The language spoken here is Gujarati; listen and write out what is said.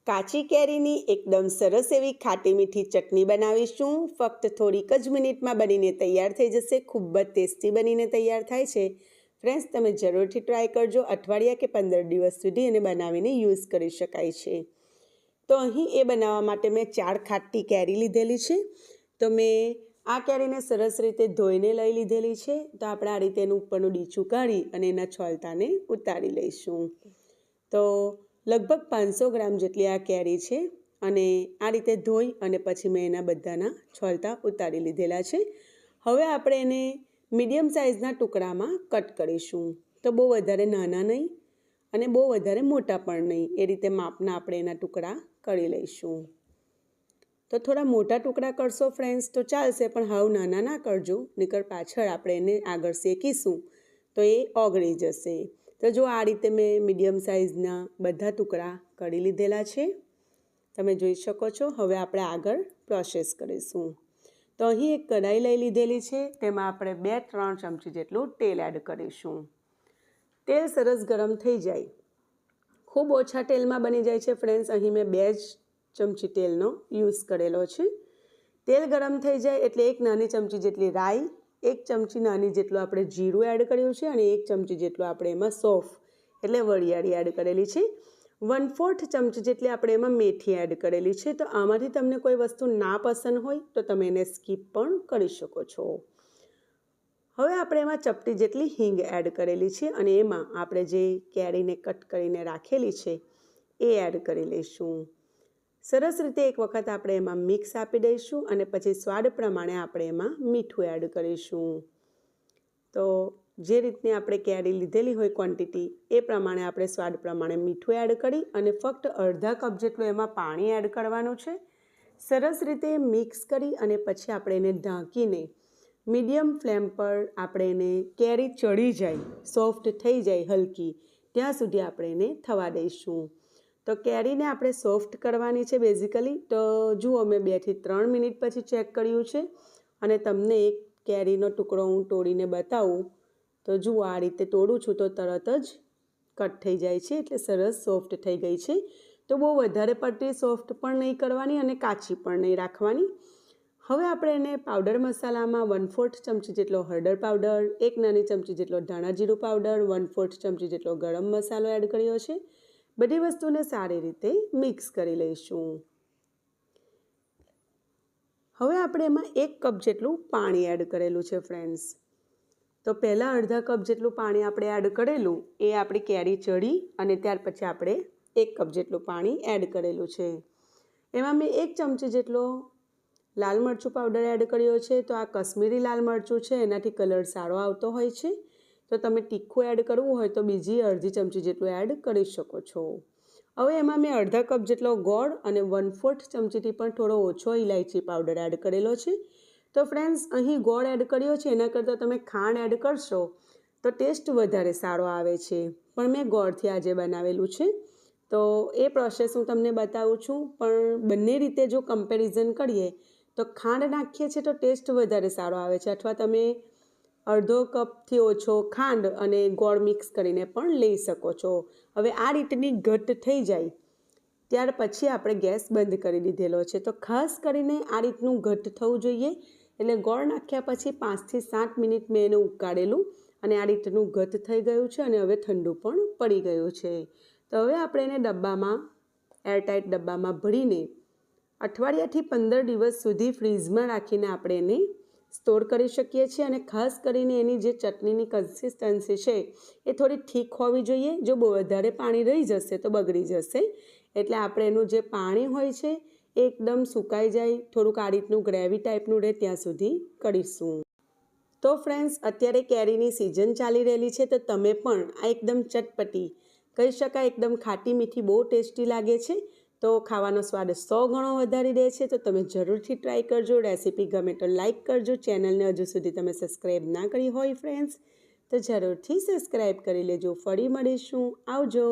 કાચી કેરીની એકદમ સરસ એવી ખાટી મીઠી ચટણી બનાવીશું। ફક્ત થોડીક જ મિનિટમાં બનીને તૈયાર થઈ જશે। ખૂબ જ ટેસ્ટી બનીને તૈયાર થાય છે। ફ્રેન્ડ્સ, તમે જરૂરથી ટ્રાય કરજો। અઠવાડિયા કે 15 દિવસ સુધી એને બનાવીને યુઝ કરી શકાય છે। તો અહીં એ બનાવવા માટે મેં 4 ખાટી કેરી લીધેલી છે। તો મેં આ કેરીને સરસ રીતે ધોઈને લઈ લીધેલી છે। તો આપણે આ રીતે એનું ઉપરનું ડીચું કાઢી અને એના છોલતાને ઉતારી લઈશું। તો લગભગ 500 ગ્રામ જેટલી આ કેરી છે અને આ રીતે ધોઈ અને પછી મેં એના બધાના છોલતા ઉતારી લીધેલા છે। હવે આપણે એને મીડિયમ સાઇઝના ટુકડામાં કટ કરીશું। તો બહુ વધારે નાના નહીં અને બહુ વધારે મોટા પણ નહીં, એ રીતે માપના આપણે એના ટુકડા કરી લઈશું। તો થોડા મોટા ટુકડા કરશો ફ્રેન્ડ્સ તો ચાલશે, પણ હાવ નાના ના કરજો, નહીંતર પાછળ આપણે એને આગળ શેકીશું તો એ ઓગળી જશે। તો જો આ રીતે મેં મીડિયમ સાઇઝના બધા ટુકડા કરી લીધેલા છે, તમે જોઈ શકો છો। હવે આપણે આગળ પ્રોસેસ કરીશું। તો અહીં એક કઢાઈ લઈ લીધેલી છે, તેમાં આપણે 2-3 ચમચી જેટલું તેલ એડ કરીશું। તેલ સરસ ગરમ થઈ જાય, ખૂબ ઓછા તેલમાં બની જાય છે ફ્રેન્ડ્સ। અહીં મેં 2 જ ચમચી તેલનો યુઝ કરેલો છે। તેલ ગરમ થઈ જાય એટલે 1 નાની ચમચી જેટલી રાઈ, 1 ચમચી નાની જેટલું આપણે જીરું એડ કર્યું છે અને 1 ચમચી જેટલું આપણે એમાં સૌંફ એટલે વરિયાળી એડ કરેલી છે। 1/4 ચમચી જેટલી આપણે એમાં મેથી એડ કરેલી છે। તો આમાંથી તમને કોઈ વસ્તુ ના પસંદ હોય તો તમે એને સ્કીપ પણ કરી શકો છો। હવે આપણે એમાં ચપટી જેટલી હિંગ એડ કરેલી છે અને એમાં આપણે જે કેરીને કટ કરીને રાખેલી છે એ એડ કરી લઈશું। સરસ રીતે એક વખત આપણે એમાં મિક્સ આપી દઈશું અને પછી સ્વાદ પ્રમાણે આપણે એમાં મીઠું એડ કરીશું। તો જે રીતની આપણે કેરી લીધેલી હોય ક્વોન્ટિટી એ પ્રમાણે આપણે સ્વાદ પ્રમાણે મીઠું એડ કરી અને ફક્ત અડધા કપ જેટલું એમાં પાણી એડ કરવાનું છે। સરસ રીતે મિક્સ કરી અને પછી આપણે એને ઢાંકીને મીડિયમ ફ્લેમ પર આપણે એને કેરી ચડી જાય, સોફ્ટ થઈ જાય હલકી, ત્યાં સુધી આપણે એને થવા દઈશું। તો કેરીને આપણે સોફ્ટ કરવાની છે બેઝિકલી। તો જુઓ, મેં 2 થી 3 મિનિટ પછી ચેક કર્યું છે અને તમને એક કેરીનો ટુકડો હું તોડીને બતાવું તો જુઓ, આ રીતે તોડું છું તો તરત જ કટ થઈ જાય છે, એટલે સરસ સોફ્ટ થઈ ગઈ છે। તો બહુ વધારે પડતી સોફ્ટ પણ નહીં કરવાની અને કાચી પણ નહીં રાખવાની। હવે આપણે એને પાવડર મસાલામાં 1/4 ચમચી જેટલો હળદર પાવડર, 1 નાની ચમચી જેટલો ધાણા જીરું પાવડર, 1/4 ચમચી જેટલો ગરમ મસાલો એડ કર્યો છે। બધી વસ્તુને સારી રીતે મિક્સ કરી લઈશું। હવે આપણે એમાં 1 કપ જેટલું પાણી એડ કરેલું છે ફ્રેન્ડ્સ। તો પહેલાં અડધા કપ જેટલું પાણી આપણે એડ કરેલું એ આપણી કેરી ચડી અને ત્યાર પછી આપણે 1 કપ જેટલું પાણી એડ કરેલું છે। એમાં મેં 1 ચમચી જેટલો લાલ મરચું પાવડર એડ કર્યો છે। તો આ કશ્મીરી લાલ મરચું છે, એનાથી કલર સારો આવતો હોય છે। તો તમે તીખું એડ કરવું હોય તો બીજી અડધી ચમચી જેટલું એડ કરી શકો છો। હવે એમાં મેં અડધા કપ જેટલો ગોળ અને 1/4 ચમચીથી પણ થોડો ઓછો ઇલાયચી પાવડર એડ કરેલો છે। તો ફ્રેન્ડ્સ, અહીં ગોળ એડ કર્યો છે, એના કરતાં તમે ખાંડ એડ કરશો તો ટેસ્ટ વધારે સારો આવે છે, પણ મેં ગોળથી આજે બનાવેલું છે। તો એ પ્રોસેસ હું તમને બતાવું છું, પણ બંને રીતે જો કમ્પેરિઝન કરીએ તો ખાંડ નાખીએ છીએ તો ટેસ્ટ વધારે સારો આવે છે, અથવા તમે અડધો કપથી ઓછો ખાંડ અને ગોળ મિક્સ કરીને પણ લઈ શકો છો। હવે આ રીતની ઘટ્ટ થઈ જાય ત્યાર પછી આપણે ગેસ બંધ કરી દીધેલો છે। તો ખાસ કરીને આ રીતનું ઘટ્ટ થવું જોઈએ, એટલે ગોળ નાખ્યા પછી 5 થી 7 મિનિટ મેં એને ઉકાળેલું અને આ રીતનું ઘટ્ટ થઈ ગયું છે અને હવે ઠંડુ પણ પડી ગયું છે। તો હવે આપણે એને ડબ્બામાં, એરટાઇટ ડબ્બામાં ભરીને અઠવાડિયાથી 15 દિવસ સુધી ફ્રીઝમાં રાખીને આપણે એને સ્ટોર કરી શકીએ છીએ। અને ખાસ કરીને એની જે ચટણીની કન્સિસ્ટન્સી છે એ થોડી ઠીક હોવી જોઈએ। જો બહુ વધારે પાણી રહી જશે તો બગડી જશે, એટલે આપણે એનું જે પાણી હોય છે એ એકદમ સુકાઈ જાય, થોડુંક આ રીતનું ગ્રેવી ટાઈપનું રહે ત્યાં સુધી કરીશું। તો ફ્રેન્ડ્સ, અત્યારે કેરીની સિઝન ચાલી રહેલી છે, તો તમે પણ આ એકદમ ચટપટી, કહી શકાય એકદમ ખાટી મીઠી, બહુ ટેસ્ટી લાગે છે। તો ખાવાનો સ્વાદ 100 ગણો વધારી દે છે। તો તમે જરૂરથી ટ્રાય કરજો। રેસીપી ગમે તો લાઇક કરજો। ચેનલને હજુ સુધી તમે સબસ્ક્રાઈબ ના કરી હોય ફ્રેન્ડ્સ તો જરૂરથી સબસ્ક્રાઈબ કરી લેજો। ફરી મળીશું, આવજો।